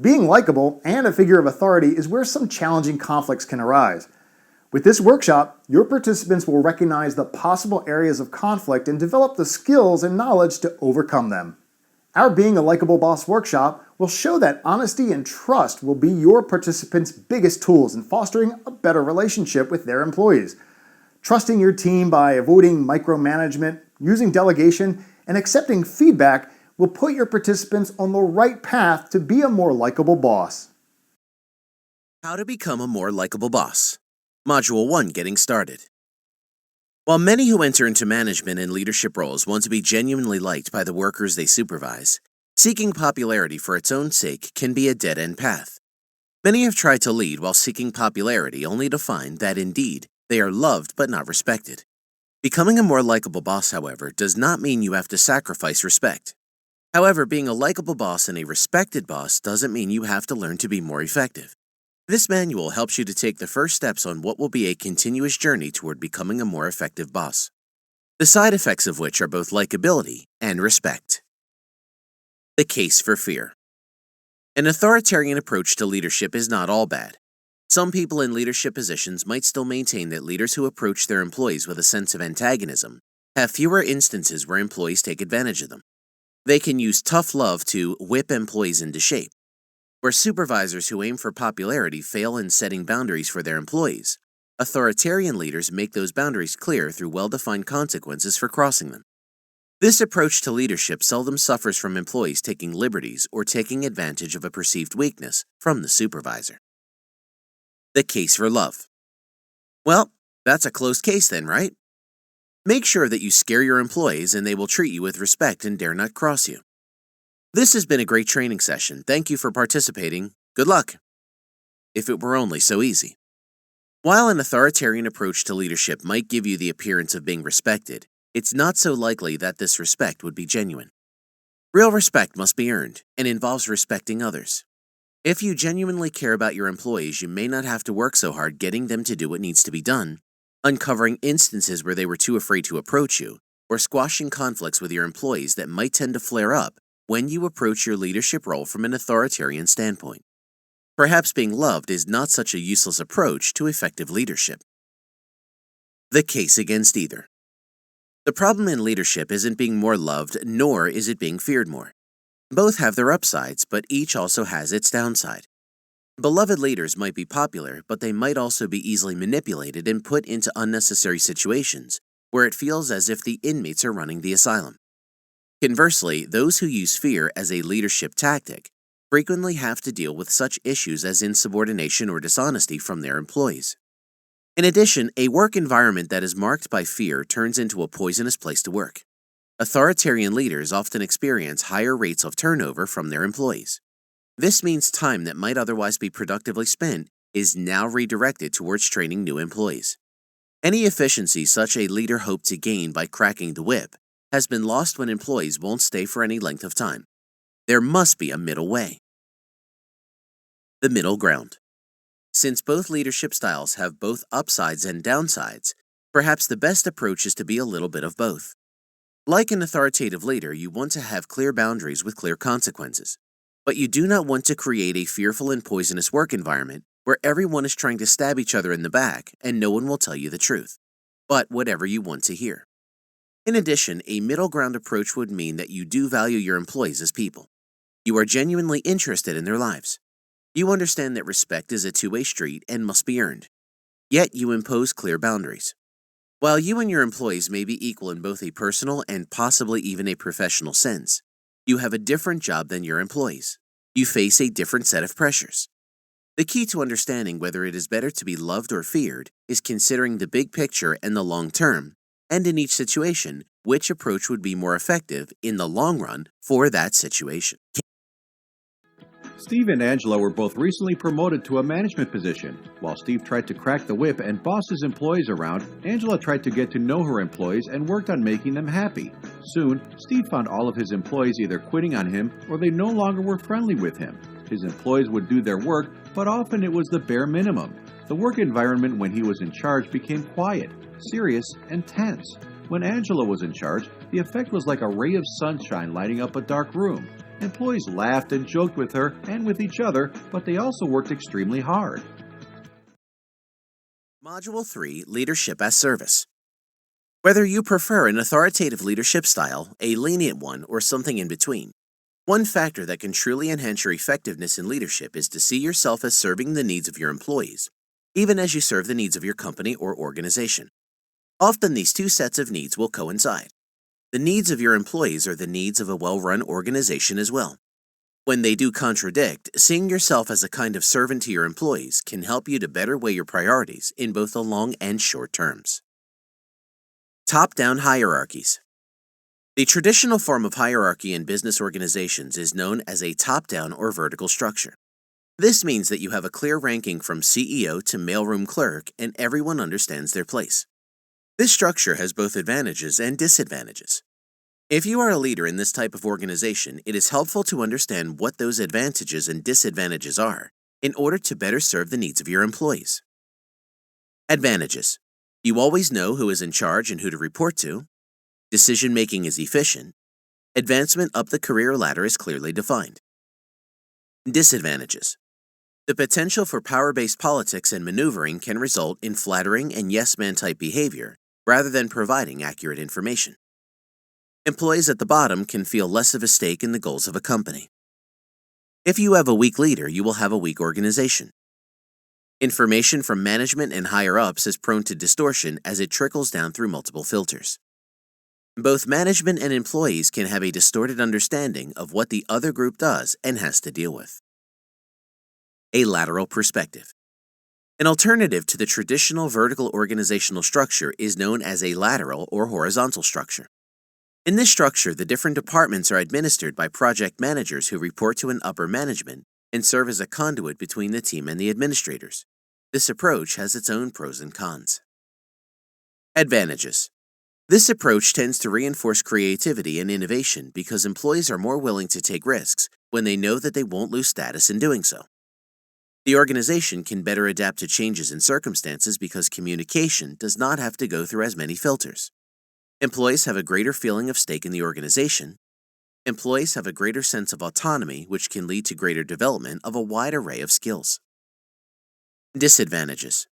Being likable and a figure of authority is where some challenging conflicts can arise. With this workshop, your participants will recognize the possible areas of conflict and develop the skills and knowledge to overcome them. Our Being a Likeable Boss workshop will show that honesty and trust will be your participants' biggest tools in fostering a better relationship with their employees. Trusting your team by avoiding micromanagement, using delegation, and accepting feedback will put your participants on the right path to be a more likable boss. How to become a more likable boss. Module 1, Getting Started. While many who enter into management and leadership roles want to be genuinely liked by the workers they supervise, seeking popularity for its own sake can be a dead-end path. Many have tried to lead while seeking popularity only to find that, indeed, they are loved but not respected. Becoming a more likable boss, however, does not mean you have to sacrifice respect. However, being a likable boss and a respected boss doesn't mean you have to learn to be more effective. This manual helps you to take the first steps on what will be a continuous journey toward becoming a more effective boss, the side effects of which are both likability and respect. The case for fear. An authoritarian approach to leadership is not all bad. Some people in leadership positions might still maintain that leaders who approach their employees with a sense of antagonism have fewer instances where employees take advantage of them. They can use tough love to whip employees into shape. Where supervisors who aim for popularity fail in setting boundaries for their employees, authoritarian leaders make those boundaries clear through well-defined consequences for crossing them. This approach to leadership seldom suffers from employees taking liberties or taking advantage of a perceived weakness from the supervisor. The case for love. Well, that's a closed case then, right? Make sure that you scare your employees and they will treat you with respect and dare not cross you. This has been a great training session. Thank you for participating. Good luck. If it were only so easy. While an authoritarian approach to leadership might give you the appearance of being respected, it's not so likely that this respect would be genuine. Real respect must be earned and involves respecting others. If you genuinely care about your employees, you may not have to work so hard getting them to do what needs to be done, uncovering instances where they were too afraid to approach you, or squashing conflicts with your employees that might tend to flare up when you approach your leadership role from an authoritarian standpoint. Perhaps being loved is not such a useless approach to effective leadership. The case against either. The problem in leadership isn't being more loved, nor is it being feared more. Both have their upsides, but each also has its downside. Beloved leaders might be popular, but they might also be easily manipulated and put into unnecessary situations where it feels as if the inmates are running the asylum. Conversely, those who use fear as a leadership tactic frequently have to deal with such issues as insubordination or dishonesty from their employees. In addition, a work environment that is marked by fear turns into a poisonous place to work. Authoritarian leaders often experience higher rates of turnover from their employees. This means time that might otherwise be productively spent is now redirected towards training new employees. Any efficiency such a leader hoped to gain by cracking the whip has been lost when employees won't stay for any length of time. There must be a middle way. The middle ground. Since both leadership styles have both upsides and downsides, perhaps the best approach is to be a little bit of both. Like an authoritative leader, you want to have clear boundaries with clear consequences, but you do not want to create a fearful and poisonous work environment where everyone is trying to stab each other in the back and no one will tell you the truth, but whatever you want to hear. In addition, a middle ground approach would mean that you do value your employees as people. You are genuinely interested in their lives. You understand that respect is a two-way street and must be earned. Yet you impose clear boundaries. While you and your employees may be equal in both a personal and possibly even a professional sense, you have a different job than your employees. You face a different set of pressures. The key to understanding whether it is better to be loved or feared is considering the big picture and the long term, and in each situation, which approach would be more effective in the long run for that situation. Steve and Angela were both recently promoted to a management position. While Steve tried to crack the whip and boss his employees around, Angela tried to get to know her employees and worked on making them happy. Soon, Steve found all of his employees either quitting on him or they no longer were friendly with him. His employees would do their work, but often it was the bare minimum. The work environment when he was in charge became quiet, serious, and tense. When Angela was in charge, the effect was like a ray of sunshine lighting up a dark room. Employees laughed and joked with her and with each other, but they also worked extremely hard. Module 3, Leadership as Service. Whether you prefer an authoritative leadership style, a lenient one, or something in between, one factor that can truly enhance your effectiveness in leadership is to see yourself as serving the needs of your employees, even as you serve the needs of your company or organization. Often these two sets of needs will coincide. The needs of your employees are the needs of a well-run organization as well. When they do contradict, seeing yourself as a kind of servant to your employees can help you to better weigh your priorities in both the long and short terms. Top-down hierarchies. The traditional form of hierarchy in business organizations is known as a top-down or vertical structure. This means that you have a clear ranking from CEO to mailroom clerk and everyone understands their place. This structure has both advantages and disadvantages. If you are a leader in this type of organization, it is helpful to understand what those advantages and disadvantages are in order to better serve the needs of your employees. Advantages. You always know who is in charge and who to report to. Decision-making is efficient. Advancement up the career ladder is clearly defined. Disadvantages. The potential for power-based politics and maneuvering can result in flattering and yes-man type behavior rather than providing accurate information. Employees at the bottom can feel less of a stake in the goals of a company. If you have a weak leader, you will have a weak organization. Information from management and higher-ups is prone to distortion as it trickles down through multiple filters. Both management and employees can have a distorted understanding of what the other group does and has to deal with. A lateral perspective. An alternative to the traditional vertical organizational structure is known as a lateral or horizontal structure. In this structure, the different departments are administered by project managers who report to an upper management and serve as a conduit between the team and the administrators. This approach has its own pros and cons. Advantages. This approach tends to reinforce creativity and innovation because employees are more willing to take risks when they know that they won't lose status in doing so. The organization can better adapt to changes in circumstances because communication does not have to go through as many filters. Employees have a greater feeling of stake in the organization. Employees have a greater sense of autonomy, which can lead to greater development of a wide array of skills. Disadvantages.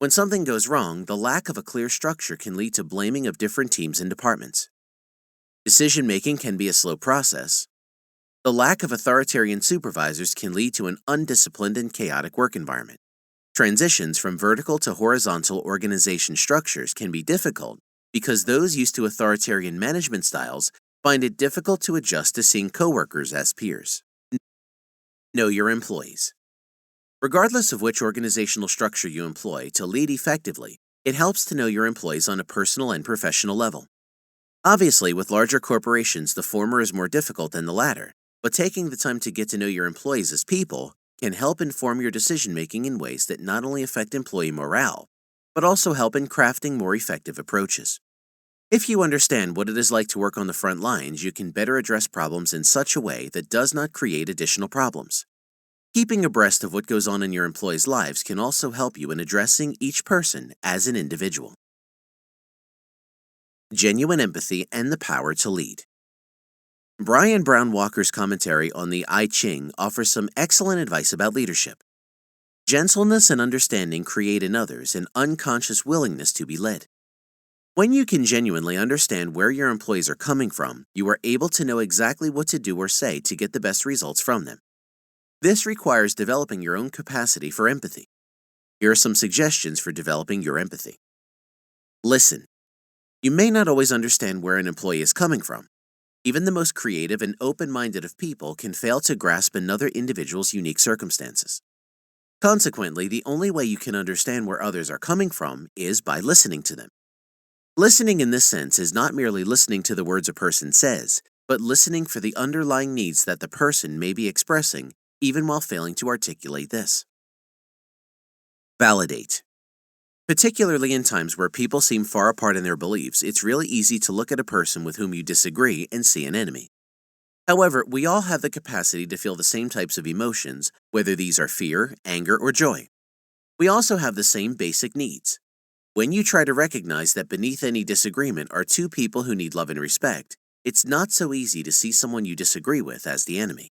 When something goes wrong, the lack of a clear structure can lead to blaming of different teams and departments. Decision-making can be a slow process. The lack of authoritarian supervisors can lead to an undisciplined and chaotic work environment. Transitions from vertical to horizontal organization structures can be difficult because those used to authoritarian management styles find it difficult to adjust to seeing coworkers as peers. Know your employees. Regardless of which organizational structure you employ to lead effectively, it helps to know your employees on a personal and professional level. Obviously, with larger corporations, the former is more difficult than the latter, but taking the time to get to know your employees as people can help inform your decision-making in ways that not only affect employee morale, but also help in crafting more effective approaches. If you understand what it is like to work on the front lines, you can better address problems in such a way that does not create additional problems. Keeping abreast of what goes on in your employees' lives can also help you in addressing each person as an individual. Genuine empathy and the power to lead. Brian Brown Walker's commentary on the I Ching offers some excellent advice about leadership. Gentleness and understanding create in others an unconscious willingness to be led. When you can genuinely understand where your employees are coming from, you are able to know exactly what to do or say to get the best results from them. This requires developing your own capacity for empathy. Here are some suggestions for developing your empathy. Listen. You may not always understand where an employee is coming from. Even the most creative and open-minded of people can fail to grasp another individual's unique circumstances. Consequently, the only way you can understand where others are coming from is by listening to them. Listening in this sense is not merely listening to the words a person says, but listening for the underlying needs that the person may be expressing, even while failing to articulate this. Validate. Particularly in times where people seem far apart in their beliefs, it's really easy to look at a person with whom you disagree and see an enemy. However, we all have the capacity to feel the same types of emotions, whether these are fear, anger, or joy. We also have the same basic needs. When you try to recognize that beneath any disagreement are two people who need love and respect, it's not so easy to see someone you disagree with as the enemy.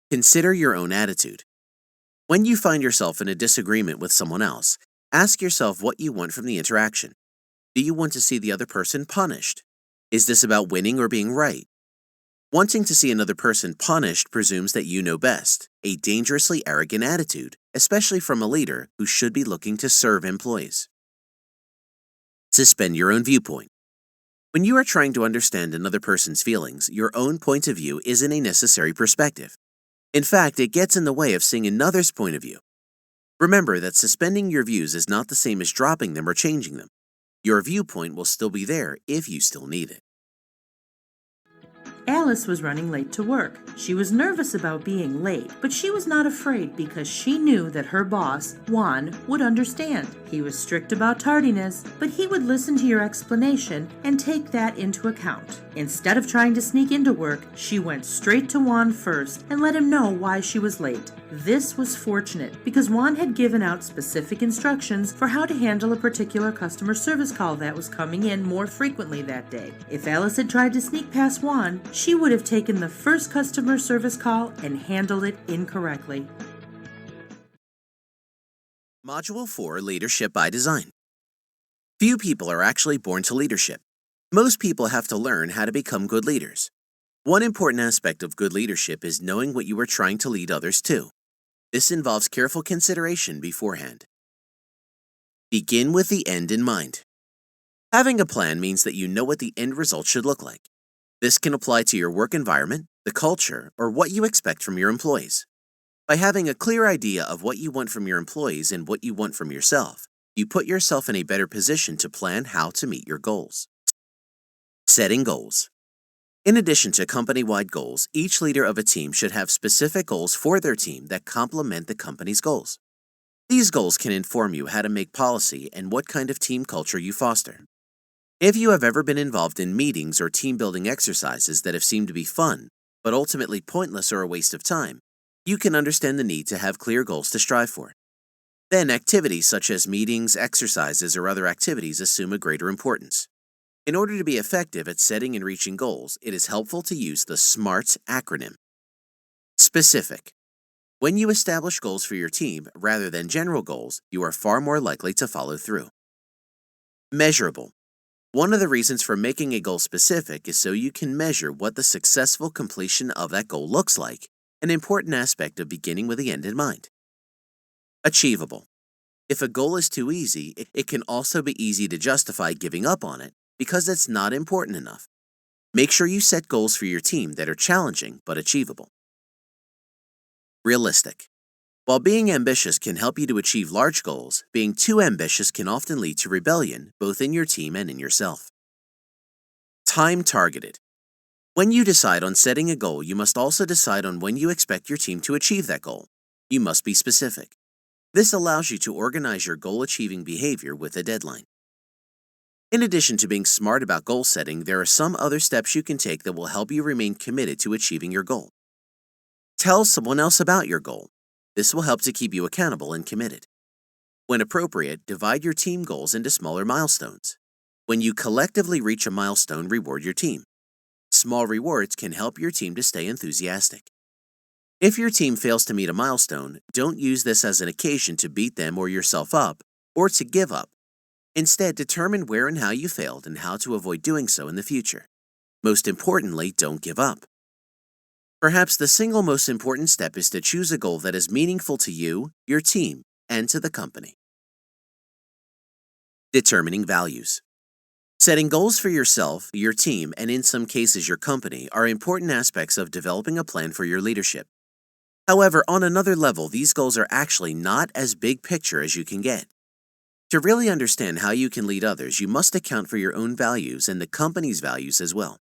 Consider your own attitude. When you find yourself in a disagreement with someone else, ask yourself what you want from the interaction. Do you want to see the other person punished? Is this about winning or being right? Wanting to see another person punished presumes that you know best, a dangerously arrogant attitude, especially from a leader who should be looking to serve employees. Suspend your own viewpoint. When you are trying to understand another person's feelings, your own point of view isn't a necessary perspective. In fact, it gets in the way of seeing another's point of view. Remember that suspending your views is not the same as dropping them or changing them. Your viewpoint will still be there if you still need it. Alice was running late to work. She was nervous about being late, but she was not afraid because she knew that her boss, Juan, would understand. He was strict about tardiness, but he would listen to your explanation and take that into account. Instead of trying to sneak into work, she went straight to Juan first and let him know why she was late. This was fortunate because Juan had given out specific instructions for how to handle a particular customer service call that was coming in more frequently that day. If Alice had tried to sneak past Juan, she would have taken the first customer service call and handled it incorrectly. Module 4, Leadership by Design. Few people are actually born to leadership. Most people have to learn how to become good leaders. One important aspect of good leadership is knowing what you are trying to lead others to. This involves careful consideration beforehand. Begin with the end in mind. Having a plan means that you know what the end result should look like. This can apply to your work environment, the culture, or what you expect from your employees. By having a clear idea of what you want from your employees and what you want from yourself, you put yourself in a better position to plan how to meet your goals. Setting goals. In addition to company-wide goals, each leader of a team should have specific goals for their team that complement the company's goals. These goals can inform you how to make policy and what kind of team culture you foster. If you have ever been involved in meetings or team-building exercises that have seemed to be fun, but ultimately pointless or a waste of time, you can understand the need to have clear goals to strive for. Then activities such as meetings, exercises, or other activities assume a greater importance. In order to be effective at setting and reaching goals, it is helpful to use the SMART acronym. Specific. When you establish goals for your team rather than general goals, you are far more likely to follow through. Measurable. One of the reasons for making a goal specific is so you can measure what the successful completion of that goal looks like, an important aspect of beginning with the end in mind. Achievable. If a goal is too easy, it can also be easy to justify giving up on it because it's not important enough. Make sure you set goals for your team that are challenging but achievable. Realistic. While being ambitious can help you to achieve large goals, being too ambitious can often lead to rebellion, both in your team and in yourself. Time targeted. When you decide on setting a goal, you must also decide on when you expect your team to achieve that goal. You must be specific. This allows you to organize your goal-achieving behavior with a deadline. In addition to being smart about goal setting, there are some other steps you can take that will help you remain committed to achieving your goal. Tell someone else about your goal. This will help to keep you accountable and committed. When appropriate, divide your team goals into smaller milestones. When you collectively reach a milestone, reward your team. Small rewards can help your team to stay enthusiastic. If your team fails to meet a milestone, don't use this as an occasion to beat them or yourself up, or to give up. Instead, determine where and how you failed and how to avoid doing so in the future. Most importantly, don't give up. Perhaps the single most important step is to choose a goal that is meaningful to you, your team, and to the company. Determining values. Setting goals for yourself, your team, and in some cases your company are important aspects of developing a plan for your leadership. However, on another level, these goals are actually not as big picture as you can get. To really understand how you can lead others, you must account for your own values and the company's values as well.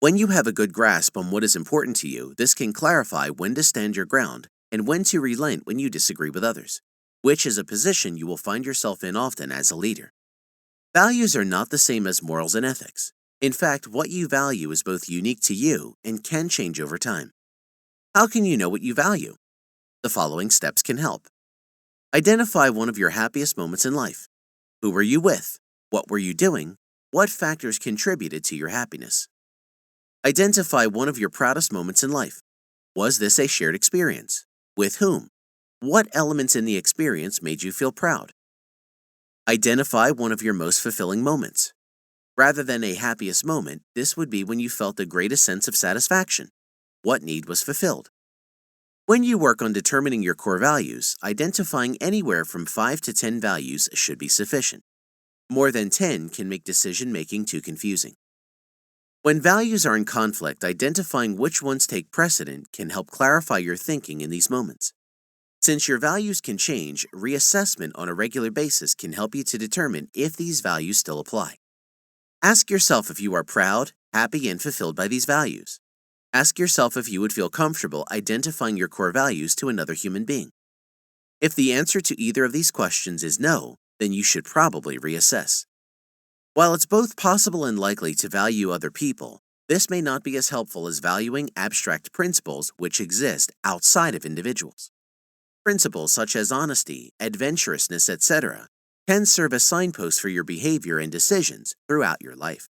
When you have a good grasp on what is important to you, this can clarify when to stand your ground and when to relent when you disagree with others, which is a position you will find yourself in often as a leader. Values are not the same as morals and ethics. In fact, what you value is both unique to you and can change over time. How can you know what you value? The following steps can help. Identify one of your happiest moments in life. Who were you with? What were you doing? What factors contributed to your happiness? Identify one of your proudest moments in life. Was this a shared experience? With whom? What elements in the experience made you feel proud? Identify one of your most fulfilling moments. Rather than a happiest moment, this would be when you felt the greatest sense of satisfaction. What need was fulfilled? When you work on determining your core values, identifying anywhere from 5 to 10 values should be sufficient. More than 10 can make decision-making too confusing. When values are in conflict, identifying which ones take precedent can help clarify your thinking in these moments. Since your values can change, reassessment on a regular basis can help you to determine if these values still apply. Ask yourself if you are proud, happy, and fulfilled by these values. Ask yourself if you would feel comfortable identifying your core values to another human being. If the answer to either of these questions is no, then you should probably reassess. While it's both possible and likely to value other people, this may not be as helpful as valuing abstract principles which exist outside of individuals. Principles such as honesty, adventurousness, etc., can serve as signposts for your behavior and decisions throughout your life.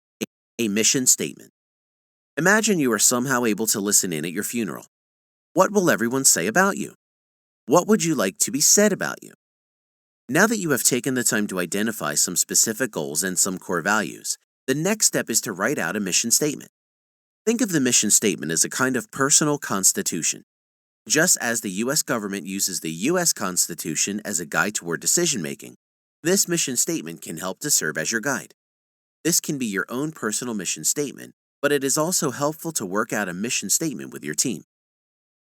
A mission statement. Imagine you are somehow able to listen in at your funeral. What will everyone say about you? What would you like to be said about you? Now that you have taken the time to identify some specific goals and some core values, the next step is to write out a mission statement. Think of the mission statement as a kind of personal constitution. Just as the U.S. government uses the U.S. Constitution as a guide toward decision-making, this mission statement can help to serve as your guide. This can be your own personal mission statement, but it is also helpful to work out a mission statement with your team.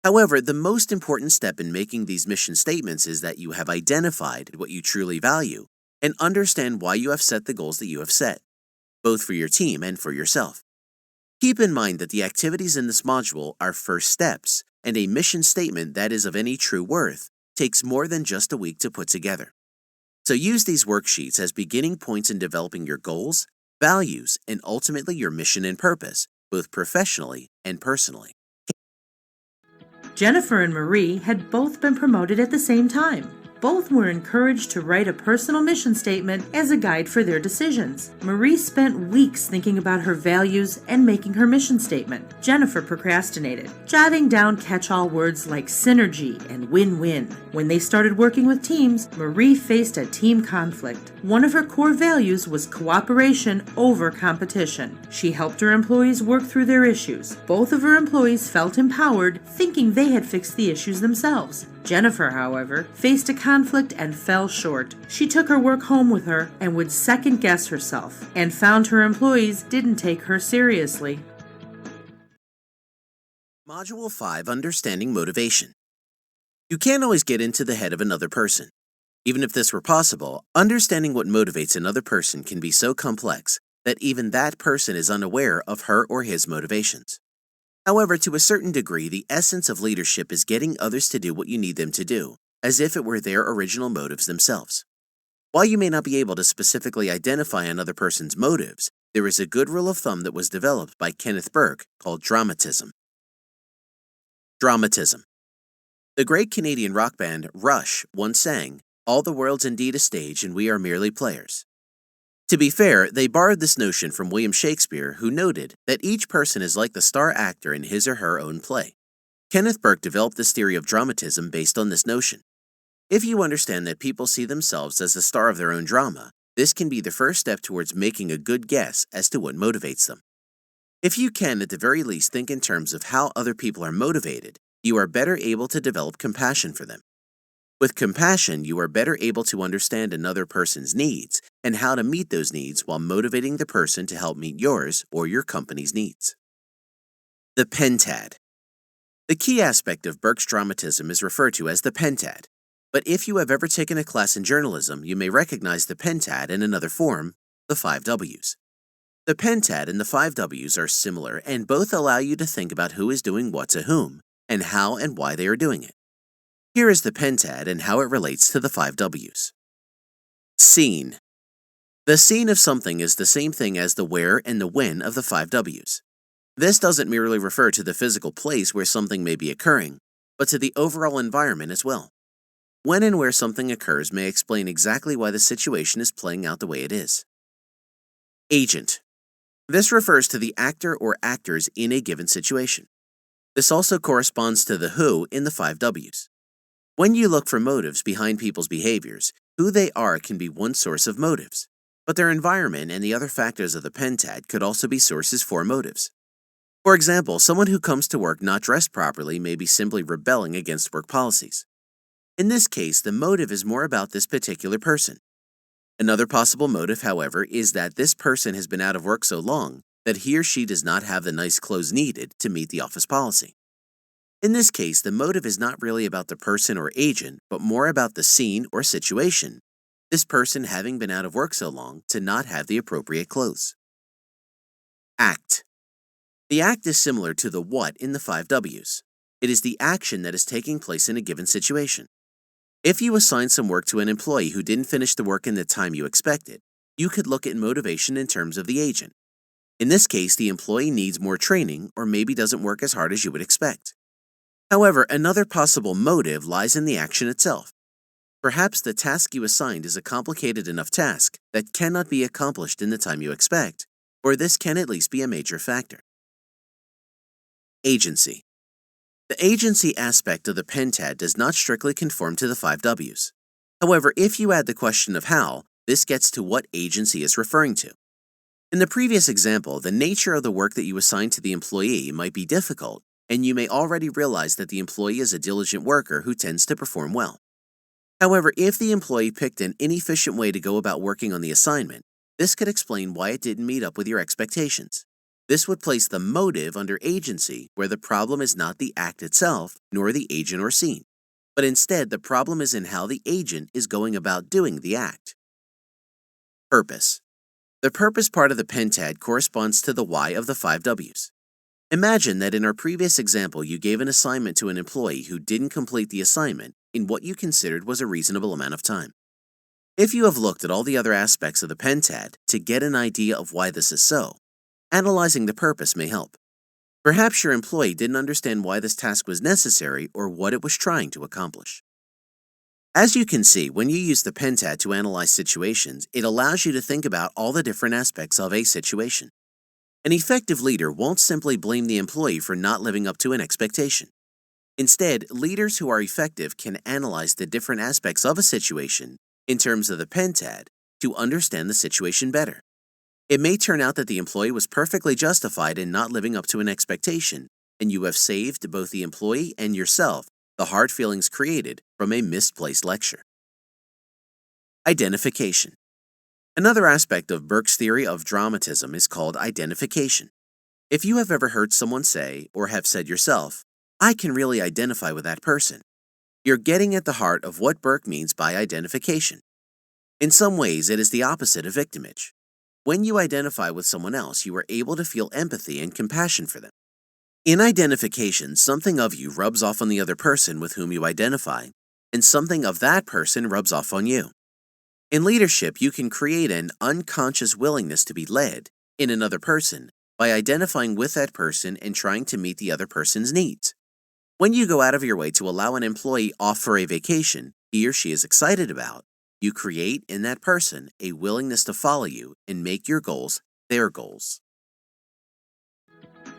However, the most important step in making these mission statements is that you have identified what you truly value and understand why you have set the goals that you have set, both for your team and for yourself. Keep in mind that the activities in this module are first steps, and a mission statement that is of any true worth takes more than just a week to put together. So use these worksheets as beginning points in developing your goals, values, and ultimately your mission and purpose, both professionally and personally. Jennifer and Marie had both been promoted at the same time. Both were encouraged to write a personal mission statement as a guide for their decisions. Marie spent weeks thinking about her values and making her mission statement. Jennifer procrastinated, jotting down catch-all words like synergy and win-win. When they started working with teams, Marie faced a team conflict. One of her core values was cooperation over competition. She helped her employees work through their issues. Both of her employees felt empowered, thinking they had fixed the issues themselves. Jennifer, however, faced a conflict and fell short. She took her work home with her and would second-guess herself, and found her employees didn't take her seriously. Module 5, Understanding Motivation. You can't always get into the head of another person. Even if this were possible, understanding what motivates another person can be so complex that even that person is unaware of her or his motivations. However, to a certain degree, the essence of leadership is getting others to do what you need them to do, as if it were their original motives themselves. While you may not be able to specifically identify another person's motives, there is a good rule of thumb that was developed by Kenneth Burke called dramatism. Dramatism. The great Canadian rock band Rush once sang, "All the world's indeed a stage and we are merely players." To be fair, they borrowed this notion from William Shakespeare, who noted that each person is like the star actor in his or her own play. Kenneth Burke developed this theory of dramatism based on this notion. If you understand that people see themselves as the star of their own drama, this can be the first step towards making a good guess as to what motivates them. If you can, at the very least, think in terms of how other people are motivated, you are better able to develop compassion for them. With compassion, you are better able to understand another person's needs and how to meet those needs while motivating the person to help meet yours or your company's needs. The pentad. The key aspect of Burke's dramatism is referred to as the pentad, but if you have ever taken a class in journalism, you may recognize the pentad in another form, the 5 Ws. The pentad and the 5 Ws are similar and both allow you to think about who is doing what to whom and how and why they are doing it. Here is the pentad and how it relates to the 5 Ws. Scene. The scene of something is the same thing as the where and the when of the 5 Ws. This doesn't merely refer to the physical place where something may be occurring, but to the overall environment as well. When and where something occurs may explain exactly why the situation is playing out the way it is. Agent. This refers to the actor or actors in a given situation. This also corresponds to the who in the 5 W's. When you look for motives behind people's behaviors, who they are can be one source of motives, but their environment and the other factors of the pentad could also be sources for motives. For example, someone who comes to work not dressed properly may be simply rebelling against work policies. In this case, the motive is more about this particular person. Another possible motive, however, is that this person has been out of work so long that he or she does not have the nice clothes needed to meet the office policy. In this case, the motive is not really about the person or agent, but more about the scene or situation, this person having been out of work so long to not have the appropriate clothes. Act. The act is similar to the what in the 5 W's. It is the action that is taking place in a given situation. If you assign some work to an employee who didn't finish the work in the time you expected, you could look at motivation in terms of the agent. In this case, the employee needs more training or maybe doesn't work as hard as you would expect. However, another possible motive lies in the action itself. Perhaps the task you assigned is a complicated enough task that cannot be accomplished in the time you expect, or this can at least be a major factor. Agency. The agency aspect of the pentad does not strictly conform to the 5 W's. However, if you add the question of how, this gets to what agency is referring to. In the previous example, the nature of the work that you assign to the employee might be difficult, and you may already realize that the employee is a diligent worker who tends to perform well. However, if the employee picked an inefficient way to go about working on the assignment, this could explain why it didn't meet up with your expectations. This would place the motive under agency, where the problem is not the act itself, nor the agent or scene, but instead the problem is in how the agent is going about doing the act. Purpose. The purpose part of the pentad corresponds to the why of the 5 W's. Imagine that in our previous example you gave an assignment to an employee who didn't complete the assignment in what you considered was a reasonable amount of time. If you have looked at all the other aspects of the pentad to get an idea of why this is so, analyzing the purpose may help. Perhaps your employee didn't understand why this task was necessary or what it was trying to accomplish. As you can see, when you use the pentad to analyze situations, it allows you to think about all the different aspects of a situation. An effective leader won't simply blame the employee for not living up to an expectation. Instead, leaders who are effective can analyze the different aspects of a situation in terms of the pentad to understand the situation better. It may turn out that the employee was perfectly justified in not living up to an expectation, and you have saved both the employee and yourself the hard feelings created from a misplaced lecture. Identification. Another aspect of Burke's theory of dramatism is called identification. If you have ever heard someone say, or have said yourself, "I can really identify with that person," you're getting at the heart of what Burke means by identification. In some ways, it is the opposite of victimage. When you identify with someone else, you are able to feel empathy and compassion for them. In identification, something of you rubs off on the other person with whom you identify, and something of that person rubs off on you. In leadership, you can create an unconscious willingness to be led in another person by identifying with that person and trying to meet the other person's needs. When you go out of your way to allow an employee off for a vacation he or she is excited about, you create in that person a willingness to follow you and make your goals their goals.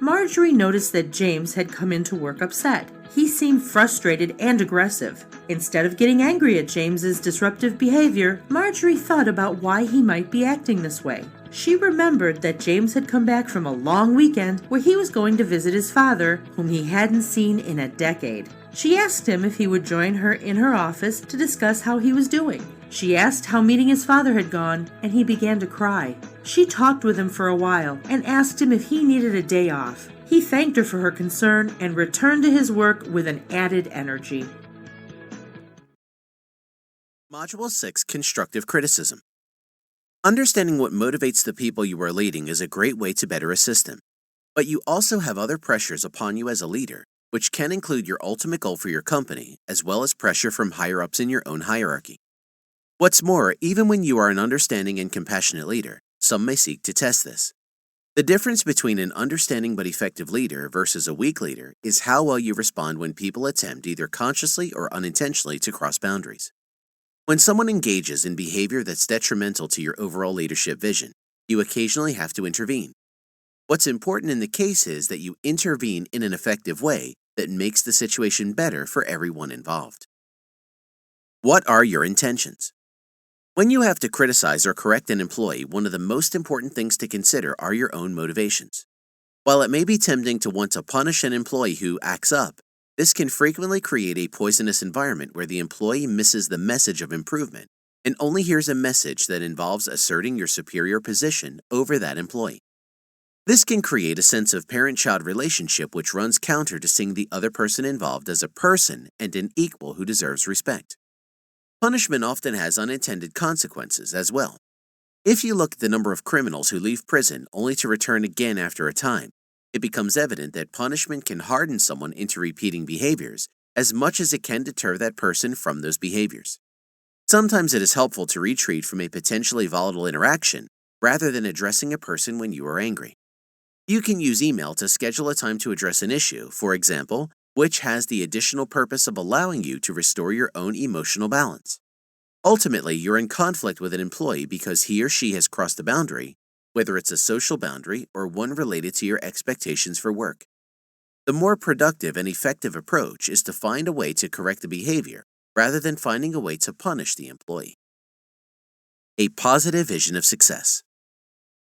Marjorie noticed that James had come into work upset. He seemed frustrated and aggressive. Instead of getting angry at James's disruptive behavior, Marjorie thought about why he might be acting this way. She remembered that James had come back from a long weekend where he was going to visit his father, whom he hadn't seen in a decade. She asked him if he would join her in her office to discuss how he was doing. She asked how meeting his father had gone, and he began to cry. She talked with him for a while and asked him if he needed a day off. He thanked her for her concern and returned to his work with an added energy. Module 6, Constructive Criticism. Understanding what motivates the people you are leading is a great way to better assist them. But you also have other pressures upon you as a leader, which can include your ultimate goal for your company, as well as pressure from higher-ups in your own hierarchy. What's more, even when you are an understanding and compassionate leader, some may seek to test this. The difference between an understanding but effective leader versus a weak leader is how well you respond when people attempt either consciously or unintentionally to cross boundaries. When someone engages in behavior that's detrimental to your overall leadership vision, you occasionally have to intervene. What's important in the case is that you intervene in an effective way that makes the situation better for everyone involved. What are your intentions? When you have to criticize or correct an employee, one of the most important things to consider are your own motivations. While it may be tempting to want to punish an employee who acts up, this can frequently create a poisonous environment where the employee misses the message of improvement and only hears a message that involves asserting your superior position over that employee. This can create a sense of parent-child relationship which runs counter to seeing the other person involved as a person and an equal who deserves respect. Punishment often has unintended consequences as well. If you look at the number of criminals who leave prison only to return again after a time, it becomes evident that punishment can harden someone into repeating behaviors as much as it can deter that person from those behaviors. Sometimes it is helpful to retreat from a potentially volatile interaction rather than addressing a person when you are angry. You can use email to schedule a time to address an issue, for example, which has the additional purpose of allowing you to restore your own emotional balance. Ultimately, you're in conflict with an employee because he or she has crossed a boundary, whether it's a social boundary or one related to your expectations for work. The more productive and effective approach is to find a way to correct the behavior rather than finding a way to punish the employee. A positive vision of success.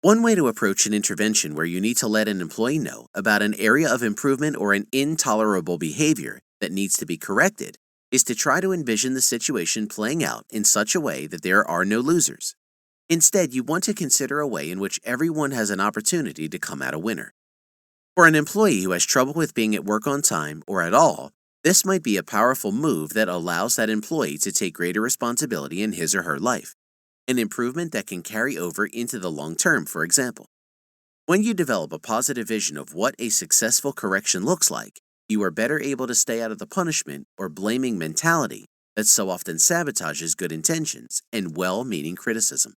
One way to approach an intervention where you need to let an employee know about an area of improvement or an intolerable behavior that needs to be corrected is to try to envision the situation playing out in such a way that there are no losers. Instead, you want to consider a way in which everyone has an opportunity to come out a winner. For an employee who has trouble with being at work on time or at all, this might be a powerful move that allows that employee to take greater responsibility in his or her life. An improvement that can carry over into the long term, for example. When you develop a positive vision of what a successful correction looks like, you are better able to stay out of the punishment or blaming mentality that so often sabotages good intentions and well-meaning criticism.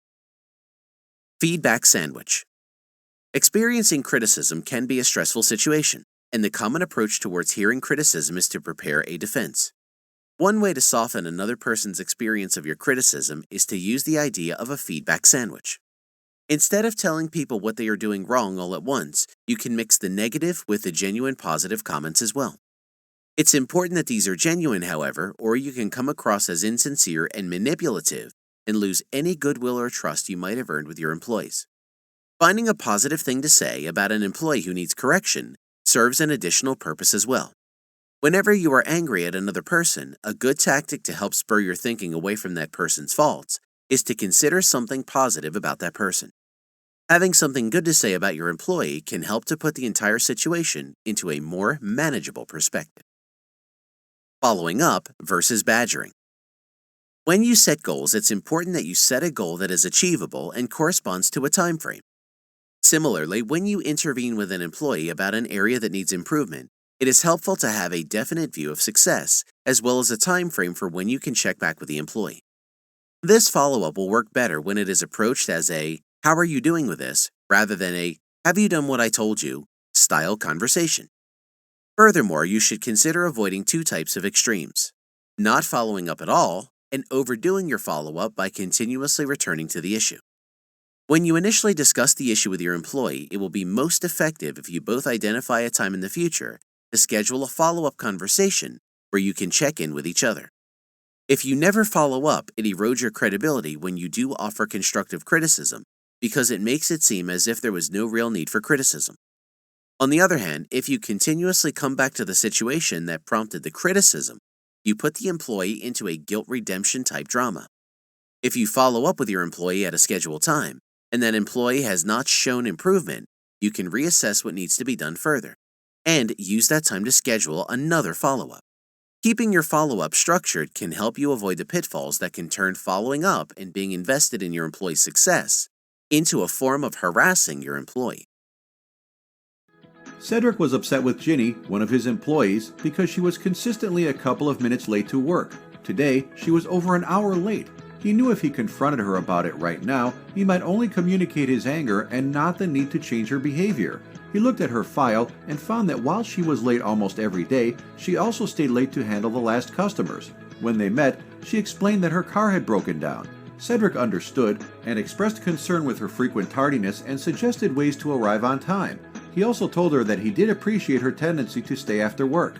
Feedback sandwich. Experiencing criticism can be a stressful situation, and the common approach towards hearing criticism is to prepare a defense. One way to soften another person's experience of your criticism is to use the idea of a feedback sandwich. Instead of telling people what they are doing wrong all at once, you can mix the negative with the genuine positive comments as well. It's important that these are genuine, however, or you can come across as insincere and manipulative and lose any goodwill or trust you might have earned with your employees. Finding a positive thing to say about an employee who needs correction serves an additional purpose as well. Whenever you are angry at another person, a good tactic to help spur your thinking away from that person's faults is to consider something positive about that person. Having something good to say about your employee can help to put the entire situation into a more manageable perspective. Following up versus badgering. When you set goals, it's important that you set a goal that is achievable and corresponds to a time frame. Similarly, when you intervene with an employee about an area that needs improvement, it is helpful to have a definite view of success, as well as a time frame for when you can check back with the employee. This follow-up will work better when it is approached as a "how are you doing with this?" rather than a "have you done what I told you?" style conversation. Furthermore, you should consider avoiding two types of extremes: not following up at all and overdoing your follow-up by continuously returning to the issue. When you initially discuss the issue with your employee, it will be most effective if you both identify a time in the future to schedule a follow-up conversation where you can check in with each other. If you never follow up, it erodes your credibility when you do offer constructive criticism because it makes it seem as if there was no real need for criticism. On the other hand, if you continuously come back to the situation that prompted the criticism, you put the employee into a guilt redemption type drama. If you follow up with your employee at a scheduled time, and that employee has not shown improvement, you can reassess what needs to be done further, and use that time to schedule another follow-up. Keeping your follow-up structured can help you avoid the pitfalls that can turn following up and being invested in your employee's success into a form of harassing your employee. Cedric was upset with Ginny, one of his employees, because she was consistently a couple of minutes late to work. Today, she was over an hour late. He knew if he confronted her about it right now, he might only communicate his anger and not the need to change her behavior. He looked at her file and found that while she was late almost every day, she also stayed late to handle the last customers. When they met, she explained that her car had broken down. Cedric understood and expressed concern with her frequent tardiness and suggested ways to arrive on time. He also told her that he did appreciate her tendency to stay after work.